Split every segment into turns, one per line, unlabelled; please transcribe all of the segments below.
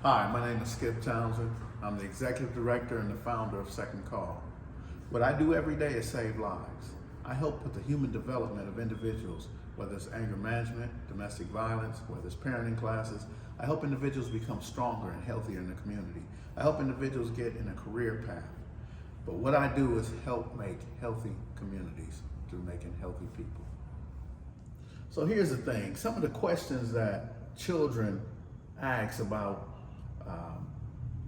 Hi, my name is Skip Townsend. I'm the executive director and the founder of Second Call. What I do every day is save lives. I help with the human development of individuals, whether it's anger management, domestic violence, whether it's parenting classes. I help individuals become stronger and healthier in the community. I help individuals get in a career path. But what I do is help make healthy communities through making healthy people. So here's the thing, some of the questions that children ask about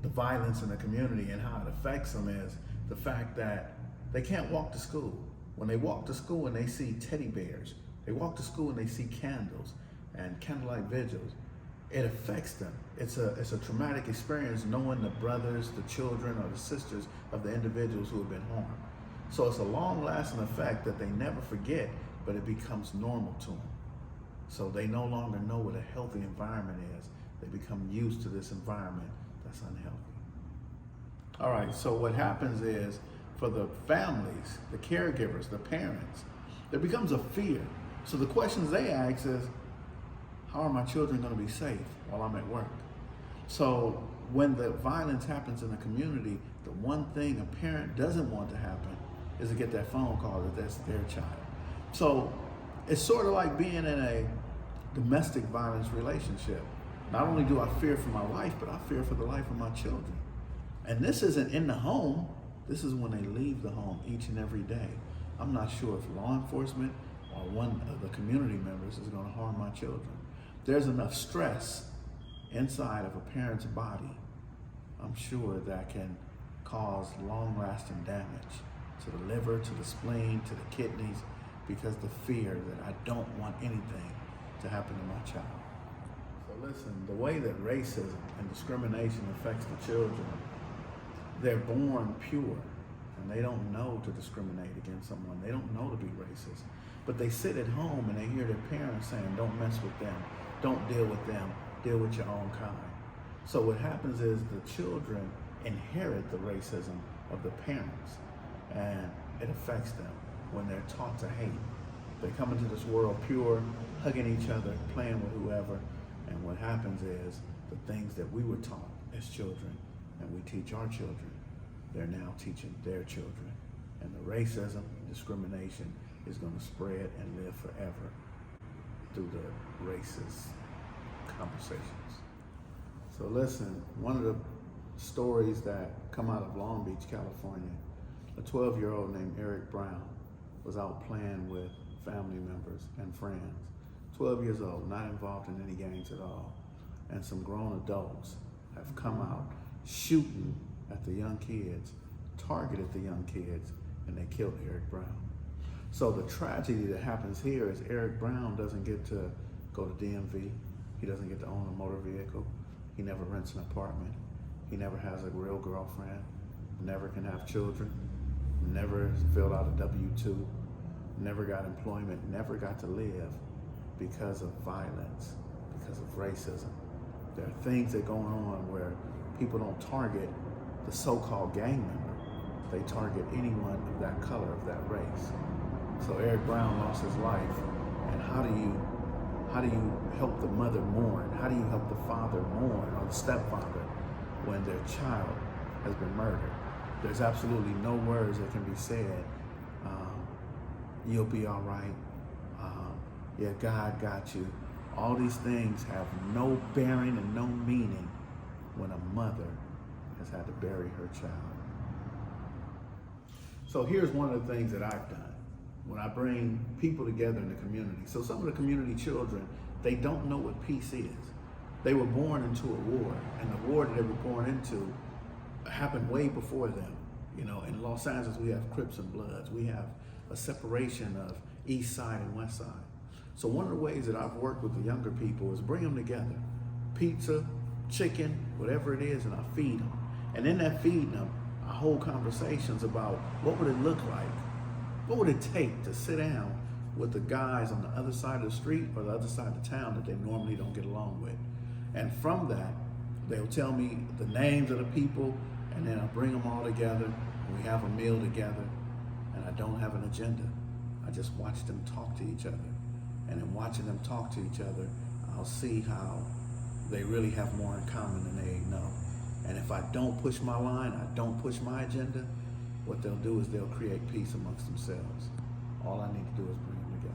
the violence in the community and how it affects them is the fact that they can't walk to school. When they walk to school and they see teddy bears, they walk to school and they see candles and candlelight vigils, it affects them. It's a traumatic experience knowing the brothers, the children, or the sisters of the individuals who have been harmed. So it's a long-lasting effect that they never forget, but it becomes normal to them. So they no longer know what a healthy environment is. They become used to this environment that's unhealthy. All right, so what happens is for the families, the caregivers, the parents, there becomes a fear. So the questions they ask is, how are my children going to be safe while I'm at work? So when the violence happens in the community, the one thing a parent doesn't want to happen is to get that phone call that that's their child. So it's sort of like being in a domestic violence relationship. Not only do I fear for my life, but I fear for the life of my children. And this isn't in the home. This is when they leave the home each and every day. I'm not sure if law enforcement or one of the community members is going to harm my children. There's enough stress inside of a parent's body, I'm sure, that can cause long-lasting damage to the liver, to the spleen, to the kidneys, because the fear that I don't want anything to happen to my child. So listen, the way that racism and discrimination affects the children, they're born pure and they don't know to discriminate against someone. They don't know to be racist. But they sit at home and they hear their parents saying, don't mess with them, don't deal with them, deal with your own kind. So what happens is the children inherit the racism of the parents, and it affects them when they're taught to hate. They come into this world pure, hugging each other, playing with whoever, and what happens is the things that we were taught as children and we teach our children, they're now teaching their children. And the racism, discrimination is going to spread and live forever through the racist conversations. So listen, one of the stories that come out of Long Beach, California, a 12-year-old named Eric Brown was out playing with family members and friends. 12 years old, not involved in any gangs at all. And some grown adults have come out shooting at the young kids, targeted the young kids, and they killed Eric Brown. So the tragedy that happens here is Eric Brown doesn't get to go to DMV. He doesn't get to own a motor vehicle. He never rents an apartment. He never has a real girlfriend, never can have children, never filled out a W-2, never got employment, never got to live because of violence, because of racism. There are things that go on where people don't target the so-called gang member. They target anyone of that color, of that race. So Eric Brown lost his life, and how do you help the mother mourn? How do you help the father mourn, or the stepfather, when their child has been murdered? There's absolutely no words that can be said. You'll be all right. Yeah, God got you. All these things have no bearing and no meaning when a mother has had to bury her child. So here's one of the things that I've done when I bring people together in the community. So some of the community children, they don't know what peace is. They were born into a war, and the war that they were born into happened way before them. You know, in Los Angeles, we have Crips and Bloods. We have a separation of East Side and West Side. So one of the ways that I've worked with the younger people is bring them together. Pizza, chicken, whatever it is, and I feed them. And in that feeding them, I hold conversations about what would it look like? What would it take to sit down with the guys on the other side of the street or the other side of the town that they normally don't get along with? And from that, they'll tell me the names of the people, and then I bring them all together, and we have a meal together, and I don't have an agenda. I just watch them talk to each other. And in watching them talk to each other, I'll see how they really have more in common than they know. And if I don't push my line, I don't push my agenda, what they'll do is they'll create peace amongst themselves. All I need to do is bring them together.